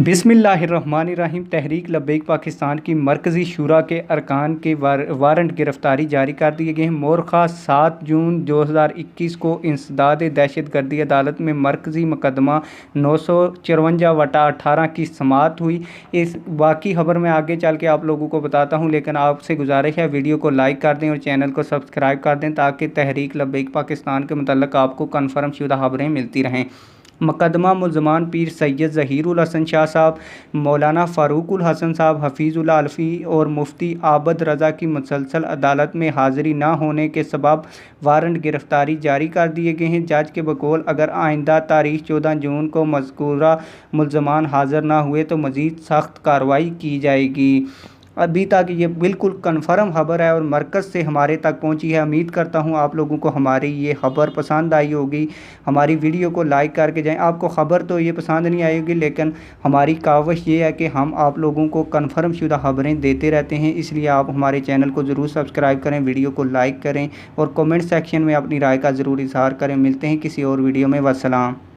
बिस्मिल्लाहिर्रहमानिर्रहीम। तहरीक लब्बैक पाकिस्तान की मरकज़ी शुरा के अरकान के वारंट गिरफ़्तारी जारी कर दिए गए हैं। मोरखा 7 जून 2021 को इंसदाद दहशतगर्दी अदालत में मरकज़ी मुकदमा 954/18 की समाअत हुई। इस बाकी खबर में आगे चल के आप लोगों को बताता हूँ, लेकिन आपसे गुजारिश है वीडियो को लाइक कर दें और चैनल को सब्सक्राइब कर दें ताकि तहरीक लब्बैक पाकिस्तान के मतलब आपको कन्फर्म शुदा खबरें मिलती रहें। मुकदमा मुलजमान पीर सैयद ज़हीरुल हसन शाह साहब, मौलाना फ़ारूकुल हसन साहब, हफीज़ुल आलफ़ी और मुफ्ती आबद रज़ा की मुसलसल अदालत में हाज़िरी न होने के सबब वारंट गिरफ़्तारी जारी कर दिए गए हैं। जज के बकौल अगर आइंदा तारीख़ 14 जून को मज़कूरा मुलजमान हाज़िर न हुए तो मज़ीद सख्त कार्रवाई की जाएगी। अभी तक ये बिल्कुल कन्फर्म खबर है और मरकज़ से हमारे तक पहुंची है। उम्मीद करता हूं आप लोगों को हमारी ये खबर पसंद आई होगी। हमारी वीडियो को लाइक करके जाएं। आपको खबर तो ये पसंद नहीं आएगी, लेकिन हमारी काविश ये है कि हम आप लोगों को कन्फर्म शुदा खबरें देते रहते हैं, इसलिए आप हमारे चैनल को ज़रूर सब्सक्राइब करें, वीडियो को लाइक करें और कमेंट सेक्शन में अपनी राय का ज़रूर इजहार करें। मिलते हैं किसी और वीडियो में। वस्सलाम।